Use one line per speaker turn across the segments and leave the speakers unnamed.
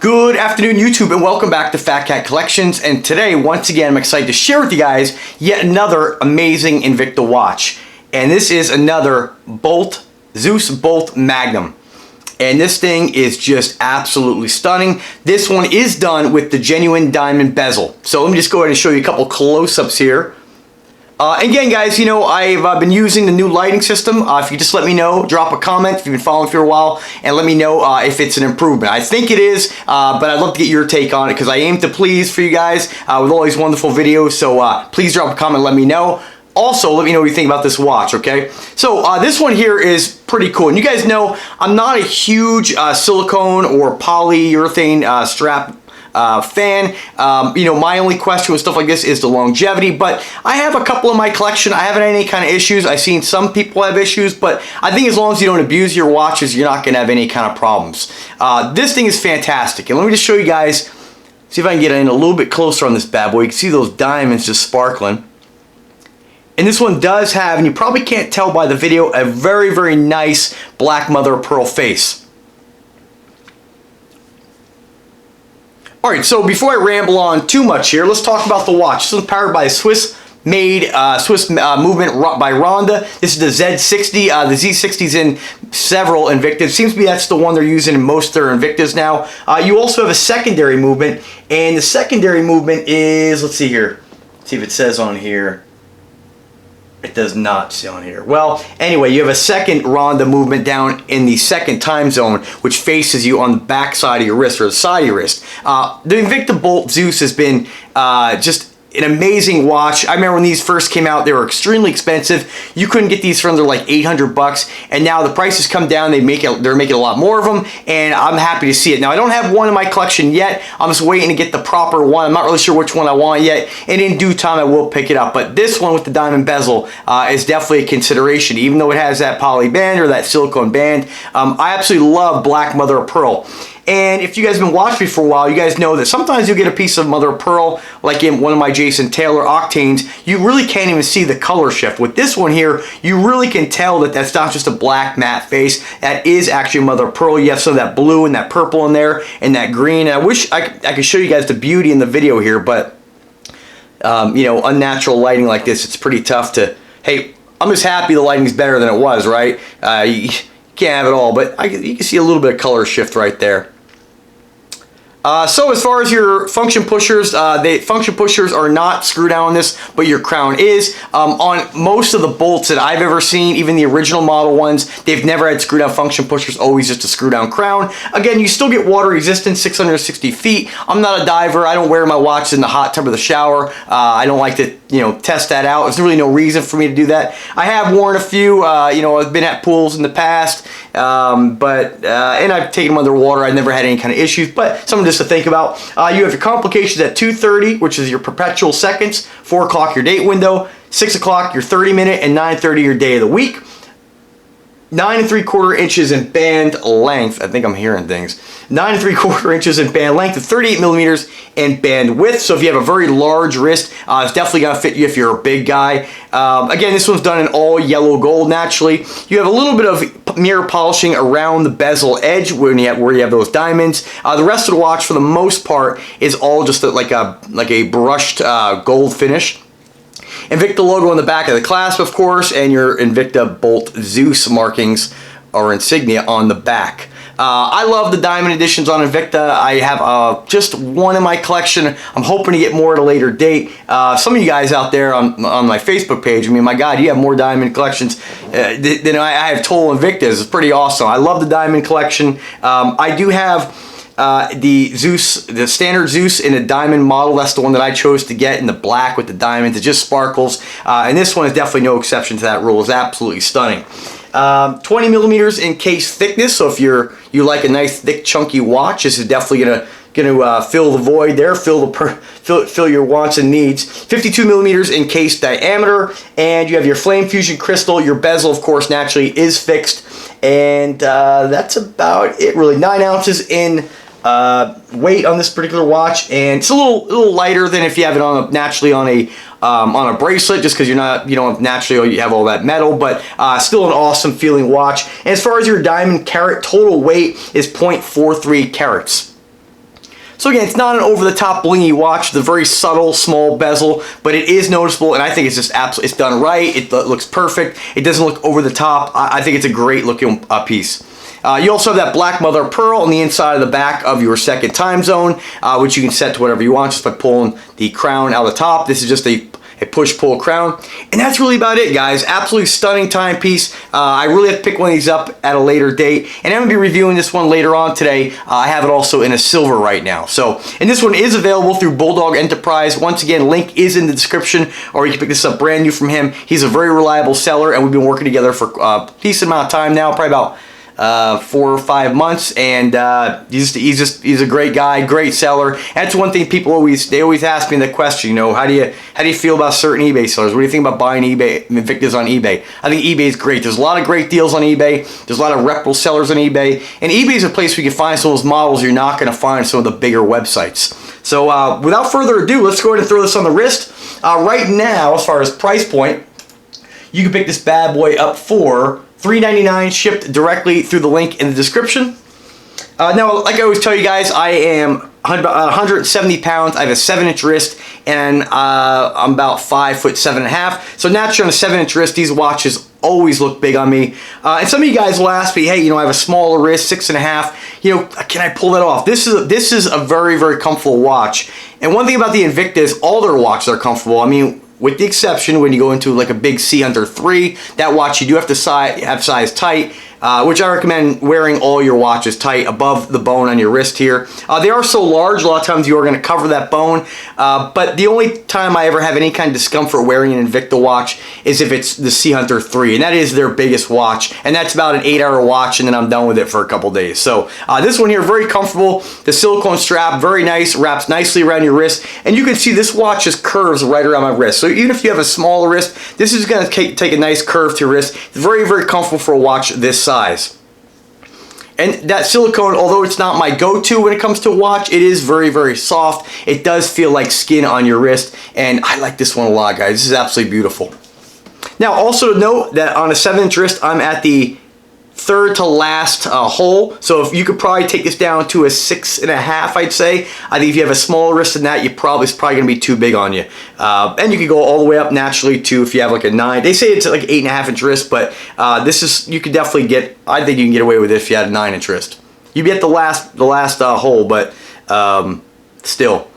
Good afternoon, YouTube, and welcome back to Fat Cat Collections. And today, once again, I'm excited to share with you guys yet another amazing Invicta watch. And this is another Zeus Bolt Magnum. And this thing is just absolutely stunning. This one is done with the genuine diamond bezel. So let me just go ahead and show you a couple close-ups here. Again, guys, you know, I've been using the new lighting system. If you just let me know, drop a comment if you've been following for a while, and let me know if it's an improvement. I think it is, but I'd love to get your take on it because I aim to please for you guys with all these wonderful videos. So please drop a comment, let me know. Also, let me know what you think about this watch, okay? So this one here is pretty cool. And you guys know I'm not a huge silicone or polyurethane strap fan. You know, my only question with stuff like this is the longevity, but I have a couple in my collection. I haven't had any kind of issues. I've seen some people have issues, but I think as long as you don't abuse your watches, you're not going to have any kind of problems. This thing is fantastic. And let me just show you guys, see if I can get in a little bit closer on this bad boy. You can see those diamonds just sparkling. And this one does have, and you probably can't tell by the video, a very, very nice black mother of pearl face. Alright, so before I ramble on too much here, let's talk about the watch. This one's powered by a Swiss-made, movement by Ronda. This is the Z60. The Z60's in several Invictas. It seems to be that's the one they're using in most of their Invictas now. You also have a secondary movement, and the secondary movement is, let's see here. Let's see if it says on here. It does not say on here. Well, anyway, you have a second Ronda movement down in the second time zone, which faces you on the back side of your wrist or the side of your wrist. The Invicta Bolt Zeus has been just an amazing watch. I remember when these first came out, they were extremely expensive. You couldn't get these for under like 800 bucks, and now the prices come down. They're making a lot more of them, and I'm happy to see it. Now, I don't have one in my collection yet. I'm just waiting to get the proper one. I'm not really sure which one I want yet, and in due time, I will pick it up. But this one with the diamond bezel is definitely a consideration, even though it has that poly band or that silicone band. I absolutely love black mother of pearl. And if you guys have been watching me for a while, you guys know that sometimes you'll get a piece of mother of pearl, like in one of my Jason Taylor Octanes. You really can't even see the color shift. With this one here, you really can tell that that's not just a black matte face. That is actually mother of pearl. You have some of that blue and that purple in there and that green. And I wish I could show you guys the beauty in the video here, but you know, unnatural lighting like this, it's pretty tough to, hey, I'm just happy the lighting's better than it was, right? You can't have it all, but you can see a little bit of color shift right there. So as far as your function pushers, function pushers are not screw down on this, but your crown is. On most of the bolts that I've ever seen, even the original model ones, they've never had screw down function pushers, always just a screw down crown. Again, you still get water resistance, 660 feet. I'm not a diver. I don't wear my watch in the hot tub of the shower. I don't like to, you know, test that out. There's really no reason for me to do that. I have worn a few, you know, I've been at pools in the past, and I've taken them underwater. I've never had any kind of issues, but something just to think about. You have your complications at 2:30, which is your perpetual seconds, 4 o'clock your date window, 6 o'clock your 30-minute, and 9:30 your day of the week. 9 3/4 inches in band length. I think I'm hearing things. 9 3/4 inches in band length and 38 millimeters in band width. So if you have a very large wrist, it's definitely gonna fit you if you're a big guy. Again, this one's done in all yellow gold naturally. You have a little bit of mirror polishing around the bezel edge where you have those diamonds. The rest of the watch, for the most part, is all just like a brushed gold finish. Invicta logo on the back of the clasp, of course, and your Invicta Bolt Zeus markings or insignia on the back. I love the diamond editions on Invicta. I have just one in my collection. I'm hoping to get more at a later date. Some of you guys out there on my Facebook page, I mean, my God, you have more diamond collections than I have total Invictas. It's pretty awesome. I love the diamond collection. I do have the Zeus, the standard Zeus in a diamond model. That's the one that I chose to get in the black with the diamonds. It just sparkles. And this one is definitely no exception to that rule. It's absolutely stunning. 20 millimeters in case thickness. So if you like a nice thick chunky watch, this is definitely gonna fill the void there, fill your wants and needs. 52 millimeters in case diameter, and you have your flame fusion crystal. Your bezel, of course, naturally is fixed, and that's about it really. 9 ounces in weight on this particular watch, and it's a little lighter than if you have it naturally on a bracelet, just because you don't naturally have all that metal, but still an awesome feeling watch. And as far as your diamond carat, total weight is 0.43 carats. So again, it's not an over-the-top blingy watch. It's a very subtle, small bezel, but it is noticeable, and I think it's just absolutely, it's done right. It looks perfect. It doesn't look over the top. I think it's a great looking piece. You also have that black mother of pearl on the inside of the back of your second time zone, which you can set to whatever you want just by pulling the crown out of the top. This is just a push-pull crown. And that's really about it, guys. Absolutely stunning timepiece. I really have to pick one of these up at a later date. And I'm going to be reviewing this one later on today. I have it also in a silver right now. So, and this one is available through Bulldog Enterprise. Once again, link is in the description, or you can pick this up brand new from him. He's a very reliable seller, and we've been working together for a decent amount of time now, probably about 4 or 5 months, and he's a great guy, great seller. And that's one thing people always ask me the question, you know, how do you feel about certain eBay sellers? What do you think about buying Invictas on eBay? I think eBay is great. There's a lot of great deals on eBay. There's a lot of reputable sellers on eBay, and eBay is a place where you can find some of those models you're not going to find on some of the bigger websites. So without further ado, let's go ahead and throw this on the wrist. Right now, as far as price point, you can pick this bad boy up for $3.99, shipped directly through the link in the description. Now, like I always tell you guys, I am 170 pounds. I have a 7-inch wrist, and I'm about 5'7.5". So naturally, on a 7-inch wrist, these watches always look big on me. And some of you guys will ask me, hey, you know, I have a smaller wrist, 6.5. You know, can I pull that off? This is a very, very comfortable watch. And one thing about the Invicta is all their watches are comfortable. I mean, with the exception when you go into like a big Sea Hunter 3, that watch you do have to have size tight, which I recommend wearing all your watches tight above the bone on your wrist here. They are so large, a lot of times you are going to cover that bone, but the only time I ever have any kind of discomfort wearing an Invicta watch is if it's the Sea Hunter 3, and that is their biggest watch, and that's about an 8-hour watch, and then I'm done with it for a couple days. So this one here, very comfortable. The silicone strap, very nice, wraps nicely around your wrist, and you can see this watch just curves right around my wrist. So even if you have a smaller wrist, this is going to take a nice curve to your wrist. It's very, very comfortable for a watch this size. And that silicone, although it's not my go-to when it comes to a watch, it is very, very soft. It does feel like skin on your wrist, and I like this one a lot, guys. This is absolutely beautiful. Now, also to note that on a 7-inch wrist, I'm at the third to last hole, so if you could probably take this down to a 6.5, I'd say. I think if you have a smaller wrist than that, it's probably going to be too big on you. And you can go all the way up naturally to if you have like a 9. They say it's like 8.5-inch wrist, but this is, you could definitely get, I think you can get away with it if you had a 9-inch wrist. You'd be at the last hole, but still.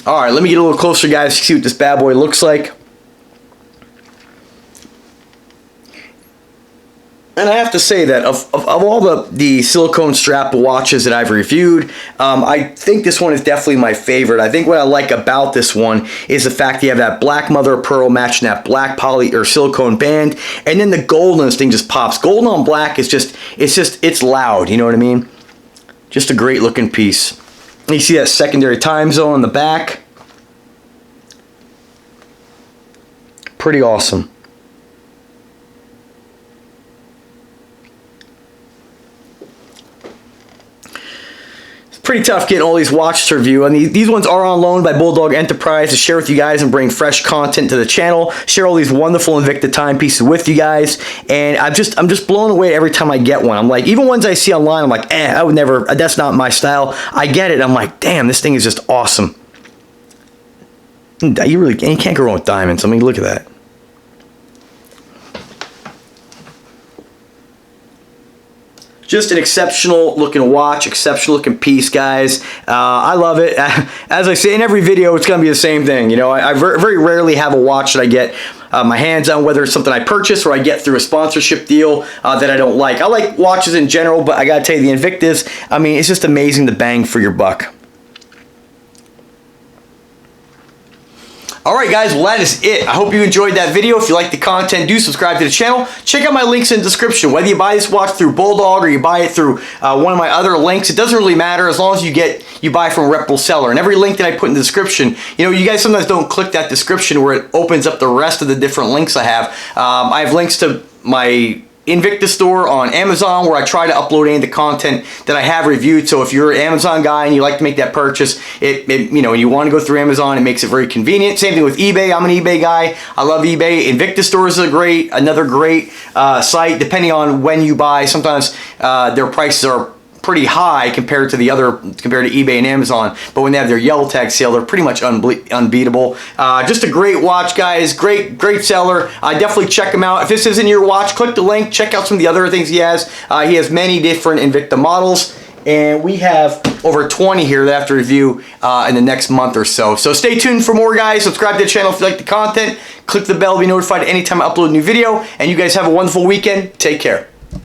All right, let me get a little closer, guys, to see what this bad boy looks like. And I have to say that of all the silicone strap watches that I've reviewed, I think this one is definitely my favorite. I think what I like about this one is the fact that you have that black mother of pearl matching that black poly or silicone band, and then the gold on this thing just pops. Gold on black is it's loud, you know what I mean? Just a great looking piece. And you see that secondary time zone on the back. Pretty awesome. Pretty tough getting all these watches to review, and these ones are on loan by Bulldog Enterprise to share with you guys and bring fresh content to the channel, share all these wonderful Invicta timepieces with you guys, and I'm just blown away every time I get one. I'm like, even ones I see online, I'm like, I would never, that's not my style. I get it, I'm like, damn, this thing is just awesome. You can't go wrong with diamonds. I mean, look at that. Just an exceptional looking watch, exceptional looking piece, guys. I love it. As I say in every video, it's going to be the same thing. You know, I very rarely have a watch that I get my hands on, whether it's something I purchase or I get through a sponsorship deal that I don't like. I like watches in general, but I got to tell you, the Invictas, I mean, it's just amazing the bang for your buck. Alright guys, well that is it. I hope you enjoyed that video. If you like the content, do subscribe to the channel. Check out my links in the description. Whether you buy this watch through Bulldog or you buy it through one of my other links, it doesn't really matter as long as you buy from a reputable seller. And every link that I put in the description, you know, you guys sometimes don't click that description where it opens up the rest of the different links I have. I have links to my Invicta store on Amazon where I try to upload any of the content that I have reviewed. So if you're an Amazon guy and you like to make that purchase, you know, and you want to go through Amazon, it makes it very convenient. Same thing with eBay. I'm an eBay guy. I love eBay. Invicta store is another great site. Depending on when you buy, sometimes their prices are pretty high compared to eBay and Amazon, but when they have their yellow tag sale, they're pretty much unbeatable. Just a great watch, guys. Great seller. Definitely check him out. If this isn't your watch, click the link. Check out some of the other things he has. He has many different Invicta models, and we have over 20 here that I have to review in the next month or so. So stay tuned for more, guys. Subscribe to the channel if you like the content. Click the bell to be notified anytime I upload a new video. And you guys have a wonderful weekend. Take care.